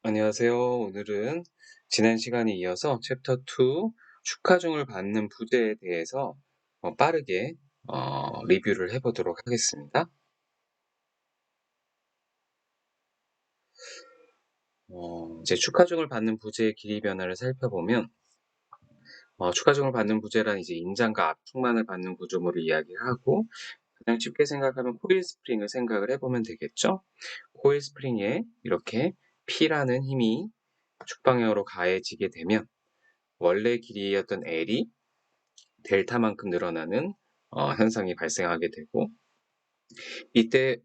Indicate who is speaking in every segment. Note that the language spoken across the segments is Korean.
Speaker 1: 안녕하세요. 오늘은 지난 시간에 이어서 챕터 2 축하중을 받는 부재에 대해서 빠르게 리뷰를 해보도록 하겠습니다. 이제 축하중을 받는 부재의 길이 변화를 살펴보면 축하중을 받는 부재란 이제 인장과 압축만을 받는 구조물을 이야기하고 가장 쉽게 생각하면 코일 스프링을 생각을 해보면 되겠죠. 코일 스프링에 이렇게 P라는 힘이 축방향으로 가해지게 되면 원래 길이였던 L이 델타만큼 늘어나는 현상이 발생하게 되고, 이때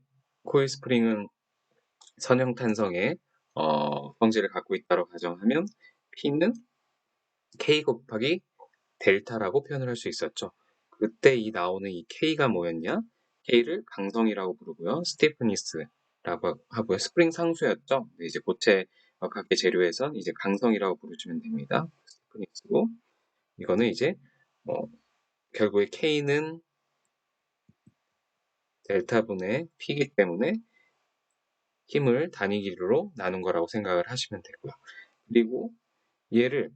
Speaker 1: 코일 스프링은 선형탄성의 성질을 갖고 있다고 가정하면 P는 K 곱하기 델타라고 표현을 할 수 있었죠. 그때 나오는 이 K가 뭐였냐? K를 강성이라고 부르고요. 스티프니스라고 하고요. 스프링 상수였죠. 이제 고체 각의 재료에선 이제 강성이라고 부르시면 됩니다. 스티프니스고, 이거는 이제 결국에 K는 델타분의 P이기 때문에 힘을 단위 길이로 나눈 거라고 생각을 하시면 되고요. 그리고 얘를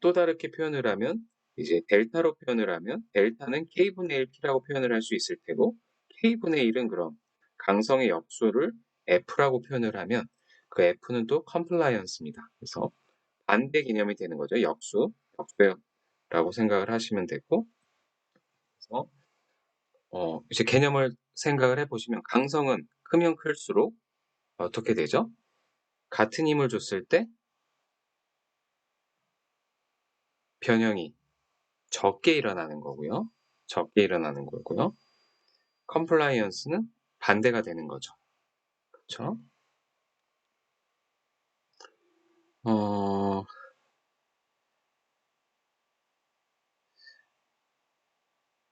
Speaker 1: 또 다르게 표현을 하면 이제 델타로 표현을 하면 델타는 K분의 1 P라고 표현을 할 수 있을 테고, K분의 1은 그럼 강성의 역수를 F라고 표현을 하면 그 F는 또 컴플라이언스입니다. 그래서 반대 개념이 되는 거죠. 역수라고 생각을 하시면 되고, 그래서 이제 개념을 생각을 해보시면 강성은 크면 클수록 어떻게 되죠? 같은 힘을 줬을 때 변형이 적게 일어나는 거고요. 적게 일어나는 거고요. 컴플라이언스는 반대가 되는 거죠. 그렇죠? 어,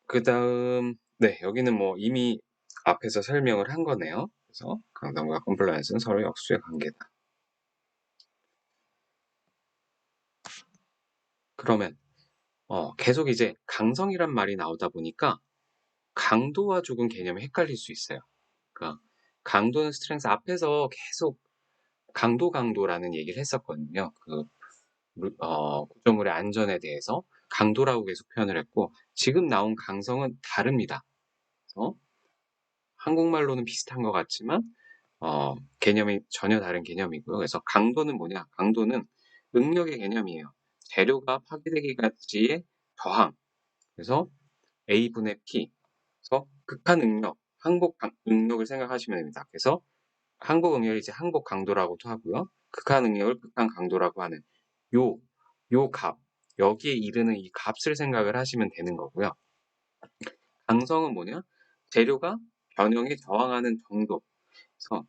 Speaker 1: 그 다음, 네, 여기는 뭐 이미 앞에서 설명을 한 거네요. 그래서 강성과 컴플라이언스는 서로 역수의 관계다. 그러면 계속 이제 강성이란 말이 나오다 보니까 강도와 조금 개념이 헷갈릴 수 있어요. 그러니까 강도는 스트렝스 앞에서 계속 강도라는 얘기를 했었거든요. 구조물의 안전에 대해서 강도라고 계속 표현을 했고, 지금 나온 강성은 다릅니다. 한국말로는 비슷한 것 같지만 개념이 전혀 다른 개념이고요. 그래서 강도는 뭐냐? 강도는 응력의 개념이에요. 재료가 파괴되기까지의 저항. 그래서 A분의 P. 그래서 극한 응력, 항복 응력을 생각하시면 됩니다. 그래서 항복 응력을 이제 항복 강도라고도 하고요. 극한 응력을 극한 강도라고 하는 요, 요 값. 여기에 이르는 이 값을 생각을 하시면 되는 거고요. 강성은 뭐냐? 재료가 변형에 저항하는 정도. 그래서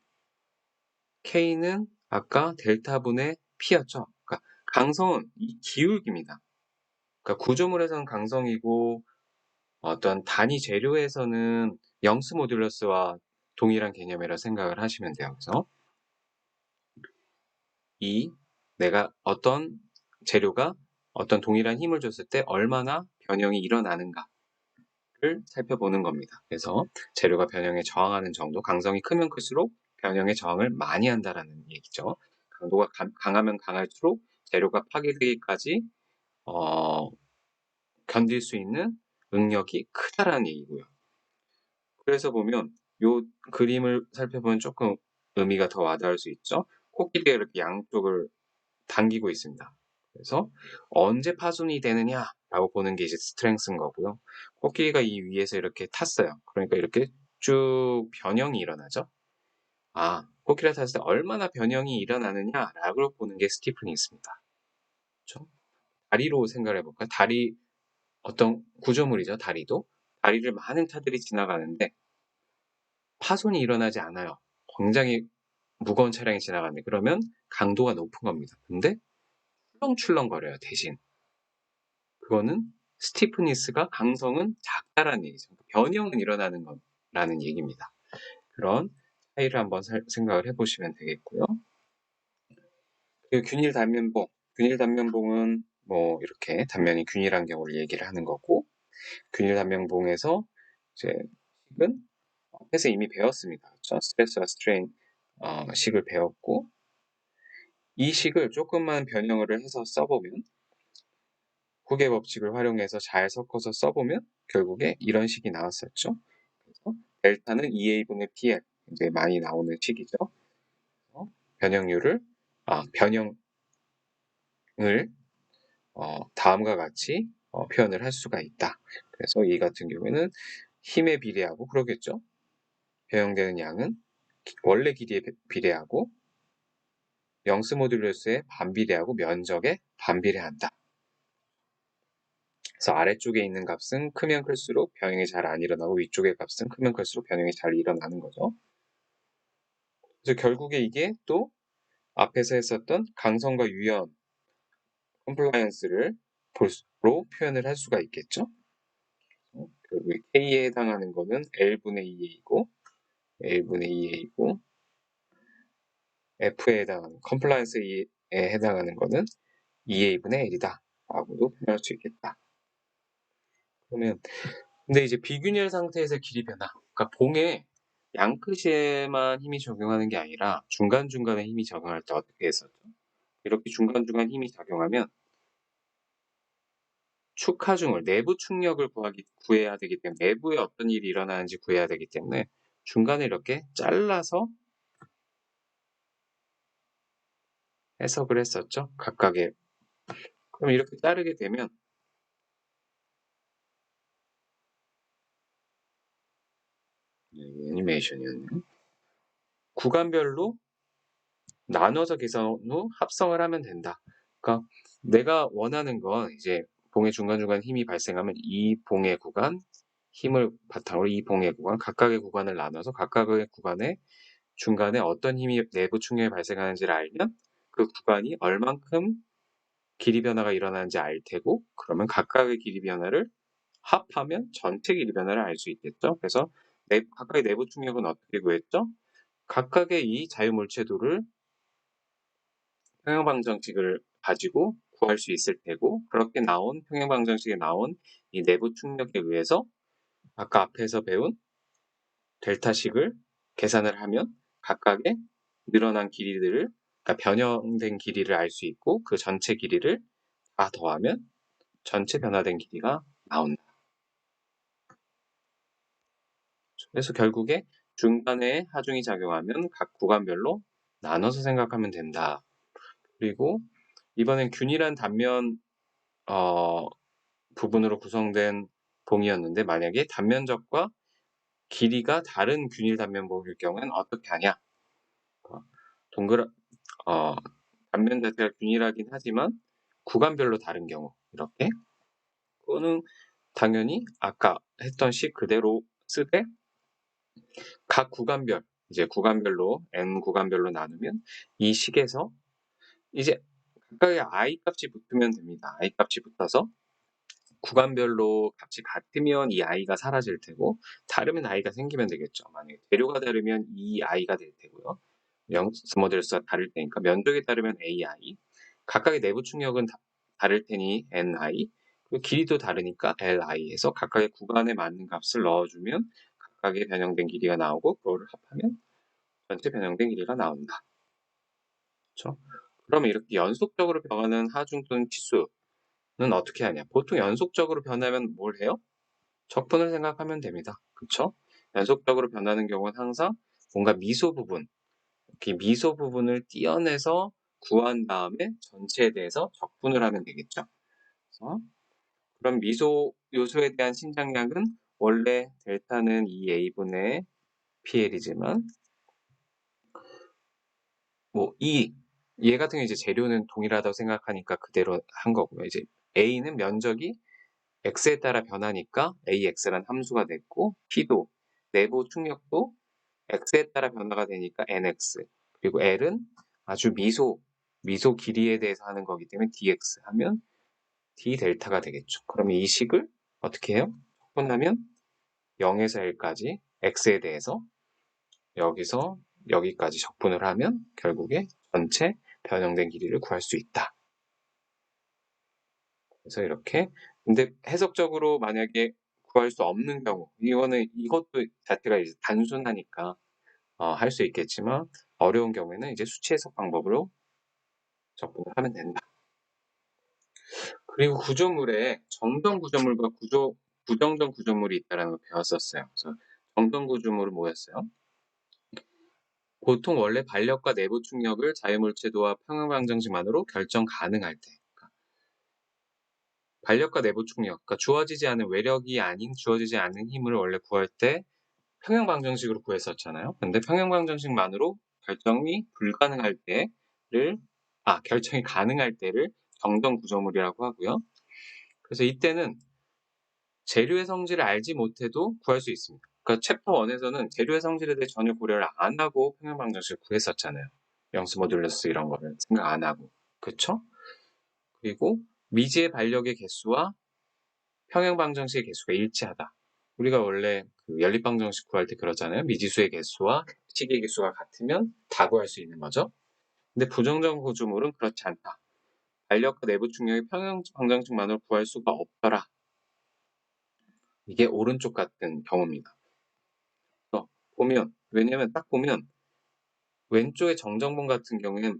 Speaker 1: K는 아까 델타분의 P였죠. 그러니까 강성은 이 기울기입니다. 그러니까 구조물에서는 강성이고 어떤 단위 재료에서는 영스 모듈러스와 동일한 개념이라 생각을 하시면 돼요. 그래서 내가 어떤 재료가 어떤 동일한 힘을 줬을 때 얼마나 변형이 일어나는가를 살펴보는 겁니다. 그래서 재료가 변형에 저항하는 정도, 강성이 크면 클수록 변형에 저항을 많이 한다라는 얘기죠. 강도가 강하면 강할수록 재료가 파괴되기까지 견딜 수 있는 응력이 크다라는 얘기고요. 그래서 보면 요 그림을 살펴보면 조금 의미가 더 와닿을 수 있죠. 코끼리가 이렇게 양쪽을 당기고 있습니다. 그래서 언제 파손이 되느냐라고 보는 게 이제 스트렝스인 거고요. 코끼리가 이 위에서 이렇게 탔어요. 그러니까 이렇게 쭉 변형이 일어나죠. 코끼리가 탔을 때 얼마나 변형이 일어나느냐라고 보는 게 스티프니스입니다. 그렇죠? 다리로 생각을 해볼까요? 다리 어떤 구조물이죠. 다리를 많은 차들이 지나가는데 파손이 일어나지 않아요. 굉장히 무거운 차량이 지나가는데 그러면 강도가 높은 겁니다. 근데 출렁출렁거려요. 대신 그거는 스티프니스가 강성은 작다라는 얘기죠. 변형은 일어나는 거라는 얘기입니다. 그런 차이를 한번 생각을 해보시면 되겠고요. 그리고 균일 단면봉은 뭐 이렇게 단면이 균일한 경우를 얘기를 하는 거고, 균일 단면봉에서 이제 식은 앞에서 이미 배웠습니다. 그렇죠? 스트레스와 스트레인 식을 배웠고, 이 식을 조금만 변형을 해서 써보면, 후계 법칙을 활용해서 잘 섞어서 써보면 결국에 이런 식이 나왔었죠. 그래서 델타는 2a분의 pl, 이제 많이 나오는 식이죠. 변형률을 변형을 다음과 같이 표현을 할 수가 있다. 그래서 이 같은 경우에는 힘에 비례하고 그러겠죠. 변형되는 양은 원래 길이에 비례하고 영스 모듈러스에 반비례하고 면적에 반비례한다. 그래서 아래쪽에 있는 값은 크면 클수록 변형이 잘 안 일어나고 위쪽의 값은 크면 클수록 변형이 잘 일어나는 거죠. 그래서 결국에 이게 또 앞에서 했었던 강성과 유연 컴플라이언스를 볼로 표현을 할 수가 있겠죠. 결국에 K에 해당하는 거는 L분의 2A이고 L분의 2A이고 F에 해당하는 컴플라이언스에 해당하는 거는 2A분의 L이다 라고도 표현할 수 있겠다. 그러면 근데 이제 비균열 상태에서 길이 변화, 그러니까 봉에 양끝에만 힘이 적용하는 게 아니라 중간중간에 힘이 적용할 때 어떻게 했었죠? 이렇게 중간중간 힘이 작용하면 축하중을, 내부 충력을 구해야 되기 때문에, 내부에 어떤 일이 일어나는지 구해야 되기 때문에 중간에 이렇게 잘라서 해석을 했었죠. 각각의. 그럼 이렇게 자르게 되면 애니메이션이었네요. 구간별로 나눠서 계산 후 합성을 하면 된다. 그러니까 내가 원하는 건 이제 봉의 중간중간 힘이 발생하면 이 봉의 구간, 힘을 바탕으로 이 봉의 구간, 각각의 구간을 나눠서 각각의 구간에 중간에 어떤 힘이 내부 충격이 발생하는지를 알면 그 구간이 얼만큼 길이 변화가 일어나는지 알 테고, 그러면 각각의 길이 변화를 합하면 전체 길이 변화를 알 수 있겠죠. 그래서 각각의 내부 충격은 어떻게 구했죠? 각각의 이 자유물체도를 평형방정식을 가지고 구할 수 있을 테고, 그렇게 나온 평형방정식에 나온 이 내부 충격에 의해서 아까 앞에서 배운 델타식을 계산을 하면 각각의 늘어난 길이들을, 그러니까 변형된 길이를 알 수 있고 그 전체 길이를 다 더하면 전체 변화된 길이가 나온다. 그래서 결국에 중간에 하중이 작용하면 각 구간별로 나눠서 생각하면 된다. 그리고 이번엔 균일한 단면 부분으로 구성된 봉이었는데, 만약에 단면적과 길이가 다른 균일 단면봉일 경우에는 어떻게 하냐? 동그라 단면 자체가 균일하긴 하지만 구간별로 다른 경우, 이렇게 그거는 당연히 아까 했던 식 그대로 쓰되 각 구간별, 이제 구간별로 n 구간별로 나누면 이 식에서 이제 각각의 i 값이 붙으면 됩니다. i 값이 붙어서 구간별로 값이 같으면 이 i가 사라질 테고 다르면 i가 생기면 되겠죠. 만약에 재료가 다르면 이 i가 될 테고요. 영스 모듈스가 다를 테니까 면적에 따르면 ai, 각각의 내부 충격은 다를 테니 ni, 그리고 길이도 다르니까 li에서 각각의 구간에 맞는 값을 넣어주면 각각의 변형된 길이가 나오고 그거를 합하면 전체 변형된 길이가 나온다. 그렇죠? 그러면 이렇게 연속적으로 변하는 하중 또는 치수는 어떻게 하냐? 보통 연속적으로 변하면 뭘 해요? 적분을 생각하면 됩니다. 그렇죠? 연속적으로 변하는 경우는 항상 뭔가 미소 부분, 이렇게 미소 부분을 떼어내서 구한 다음에 전체에 대해서 적분을 하면 되겠죠. 그래서 그럼 미소 요소에 대한 신장량은 원래 델타는 2a분의 pl이지만 얘 같은 경우 이제 재료는 동일하다고 생각하니까 그대로 한 거고요. 이제 a는 면적이 x에 따라 변하니까 ax라는 함수가 됐고, p도 내부 충격도 x에 따라 변화가 되니까 nx, 그리고 l은 아주 미소 길이에 대해서 하는 거기 때문에 dx 하면 d 델타가 되겠죠. 그러면 이 식을 어떻게 해요? 적분하면 0에서 l까지 x에 대해서 여기서 여기까지 적분을 하면 결국에 전체 변형된 길이를 구할 수 있다. 그래서 이렇게, 근데 해석적으로 만약에 구할 수 없는 경우, 이것도 자체가 이제 단순하니까 할 수 있겠지만 어려운 경우에는 이제 수치 해석 방법으로 접근을 하면 된다. 그리고 구조물에 정정 구조물과 부정정 구조물이 있다는 걸 배웠었어요. 그래서 정정 구조물은 뭐였어요? 보통 원래 반력과 내부 충력을 자유물체도와 평형방정식만으로 결정 가능할 때, 그러니까 반력과 내부 충력, 그러니까 주어지지 않은 외력이 아닌 주어지지 않은 힘을 원래 구할 때 평형방정식으로 구했었잖아요. 근데 평형방정식만으로 결정이 불가능할 때를, 결정이 가능할 때를 정정 구조물이라고 하고요. 그래서 이때는 재료의 성질을 알지 못해도 구할 수 있습니다. 그러니까 챕터 1에서는 재료의 성질에 대해 전혀 고려를 안 하고 평형방정식을 구했었잖아요. 영수 모듈러스 이런 거를 생각 안 하고. 그쵸? 그리고 미지의 반력의 개수와 평형방정식의 개수가 일치하다. 우리가 원래 그 연립방정식 구할 때 그러잖아요. 미지수의 개수와 식의 개수가 같으면 다 구할 수 있는 거죠. 근데 부정정 구조물은 그렇지 않다. 반력과 내부 충력의 평형방정식만으로 구할 수가 없더라. 이게 오른쪽 같은 경우입니다. 왜냐면 딱 보면 왼쪽의 정정분 같은 경우에는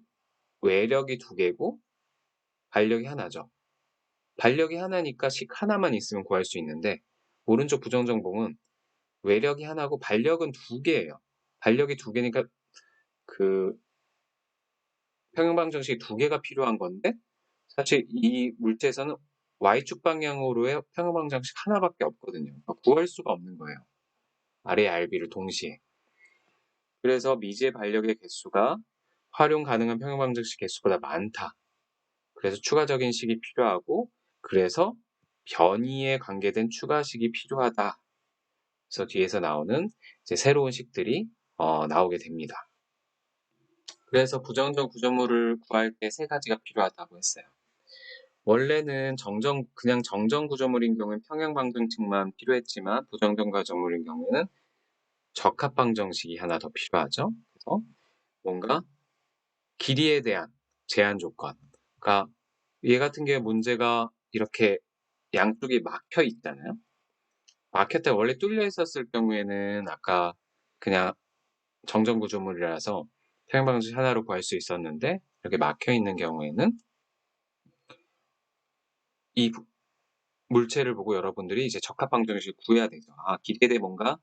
Speaker 1: 외력이 2개고 반력이 하나죠. 반력이 하나니까 식 하나만 있으면 구할 수 있는데 오른쪽 부정정봉은 외력이 하나고 반력은 2개예요. 반력이 2개니까 그 평형방정식이 2개가 필요한 건데 사실 이 물체에서는 Y축 방향으로의 평형방정식 하나밖에 없거든요. 그러니까 구할 수가 없는 거예요. R의 RB를 동시에. 그래서 미지의 반력의 개수가 활용 가능한 평형방정식 개수보다 많다. 그래서 추가적인 식이 필요하고 그래서 변이에 관계된 추가식이 필요하다. 그래서 뒤에서 나오는 이제 새로운 식들이 나오게 됩니다. 그래서 부정정 구조물을 구할 때 3가지가 필요하다고 했어요. 원래는 그냥 정정 구조물인 경우는 평형방정식만 필요했지만 부정정 구조물인 경우에는 적합방정식이 하나 더 필요하죠. 그래서 뭔가 길이에 대한 제한 조건. 그러니까 얘 같은 경우에 문제가 이렇게 양쪽이 막혀 있잖아요. 막혔다 원래 뚫려 있었을 경우에는 아까 그냥 정정 구조물이라서 평형방정식 하나로 구할 수 있었는데 이렇게 막혀 있는 경우에는 이 물체를 보고 여러분들이 이제 적합방정식을 구해야 되죠. 길이에 대해 뭔가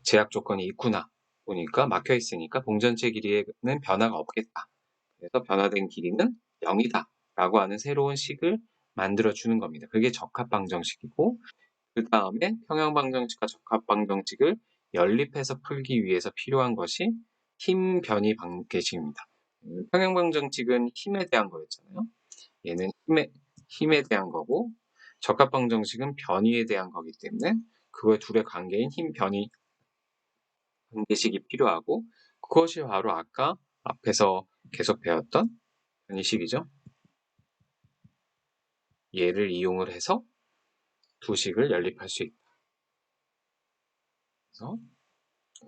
Speaker 1: 제약 조건이 있구나 보니까 막혀 있으니까 봉전체 길이에는 변화가 없겠다. 그래서 변화된 길이는 0이다 라고 하는 새로운 식을 만들어 주는 겁니다. 그게 적합방정식이고 그 다음에 평형방정식과 적합방정식을 연립해서 풀기 위해서 필요한 것이 힘 변이 방정식입니다. 평형방정식은 힘에 대한 거였잖아요. 얘는 힘에 대한 거고 적합방정식은 변이에 대한 거기 때문에 그거의 둘의 관계인 힘 변이 방정식이 필요하고 그것이 바로 아까 앞에서 계속 배웠던 변이식이죠. 얘를 이용을 해서 두 식을 연립할 수 있다. 그래서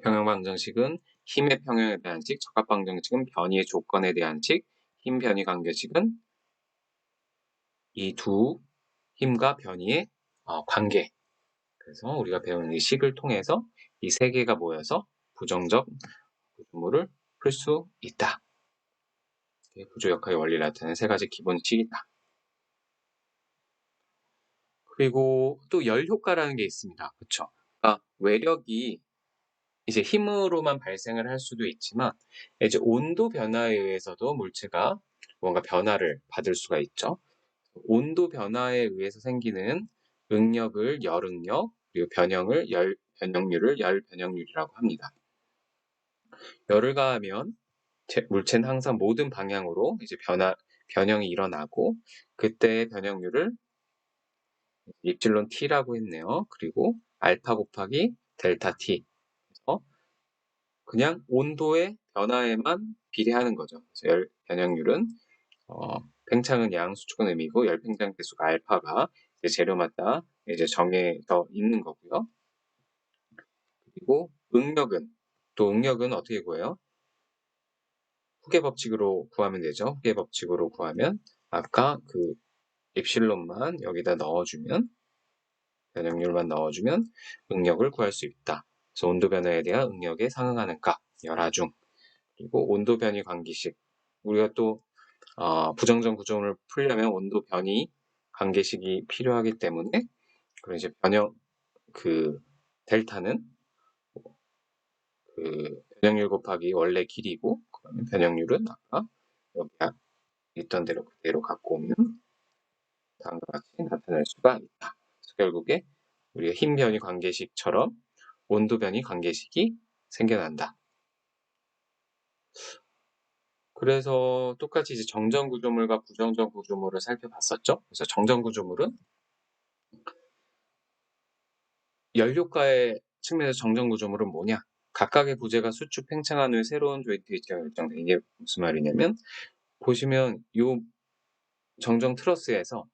Speaker 1: 평형방정식은 힘의 평형에 대한 식, 적합방정식은 변이의 조건에 대한 식, 힘 변이 관계식은 이 두 힘과 변이의 관계. 그래서 우리가 배운 이 식을 통해서 이 3개가 모여서 부정적 구조물을 풀 수 있다. 구조 역학의 원리를 나타내는 3가지 기본 식이다. 그리고 또 열 효과라는 게 있습니다. 그쵸? 그러니까 외력이 이제 힘으로만 발생을 할 수도 있지만 이제 온도 변화에 의해서도 물체가 뭔가 변화를 받을 수가 있죠. 온도 변화에 의해서 생기는 응력을 열응력, 그리고 변형을 변형률을 열변형률이라고 합니다. 열을 가하면 물체는 항상 모든 방향으로 이제 변형이 일어나고 그때의 변형률을 입실론 t라고 했네요. 그리고 알파 곱하기 델타 t. 그냥 온도의 변화에만 비례하는 거죠. 그래서 열 변형률은 팽창은 양, 수축은 음이고 열 팽창 개수가 알파가 이제 재료마다 이제 정해져 있는 거고요. 그리고 응력은 어떻게 구해요? 후계 법칙으로 구하면 되죠. 후계 법칙으로 구하면 아까 그 입실론만 여기다 넣어주면 변형률만 넣어주면 응력을 구할 수 있다. 그래서 온도 변화에 대한 응력에 상응하는 값 열하중 그리고 온도 변이 관계식. 우리가 또 부정전 구조물을 풀려면 온도 변이 관계식이 필요하기 때문에 그리고 이제 델타는 변형률 곱하기 원래 길이고 그러면 변형률은 아까 여기 있던 대로 그대로 갖고 오면 다음과 같이 나타낼 수가 있다. 그래서 결국에 우리가 힘 변이 관계식처럼 온도 변이 관계식이 생겨난다. 그래서 똑같이 이제 정전 구조물과 부정전 구조물을 살펴봤었죠. 그래서 정전 구조물은 연료가의 측면에서 정전 구조물은 뭐냐? 각각의 부재가 수축 팽창한 후에 새로운 조이트 위치가 결정돼. 이게 무슨 말이냐면 보시면 요 정전 트러스에서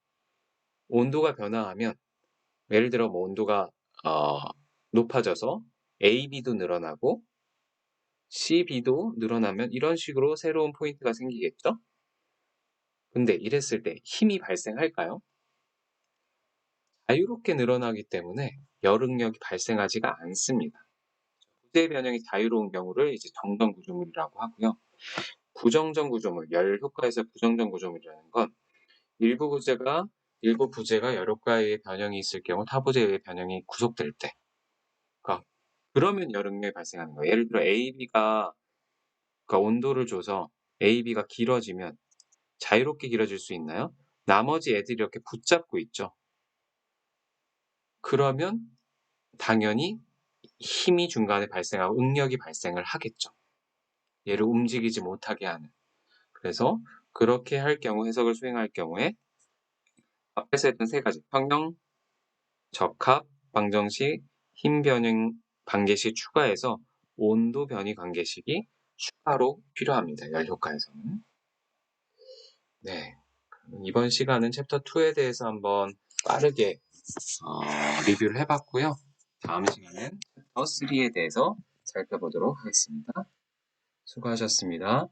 Speaker 1: 온도가 변화하면 예를 들어 뭐 온도가 높아져서 AB도 늘어나고 CB도 늘어나면 이런 식으로 새로운 포인트가 생기겠죠? 근데 이랬을 때 힘이 발생할까요? 자유롭게 늘어나기 때문에 열응력이 발생하지가 않습니다. 부재 변형이 자유로운 경우를 이제 정전 구조물이라고 하고요. 부정전 구조물, 열 효과에서 부정전 구조물이라는 건 일부 부재가 열효과에 의해 변형이 있을 경우 타 부재에 의해 변형이 구속될 때, 그러면 열응력이 발생하는 거예요. 예를 들어 AB가 온도를 줘서 AB가 길어지면 자유롭게 길어질 수 있나요? 나머지 애들이 이렇게 붙잡고 있죠. 그러면 당연히 힘이 중간에 발생하고 응력이 발생을 하겠죠. 얘를 움직이지 못하게 하는. 그래서 그렇게 할 경우, 해석을 수행할 경우에 앞에서 했던 세 가지 평형, 적합, 방정식, 힘 변형 관계식 추가해서 온도 변이 관계식이 추가로 필요합니다. 열 효과에서는. 네. 이번 시간은 챕터 2에 대해서 한번 빠르게 리뷰를 해봤고요. 다음 시간은 챕터 3에 대해서 살펴보도록 하겠습니다. 수고하셨습니다.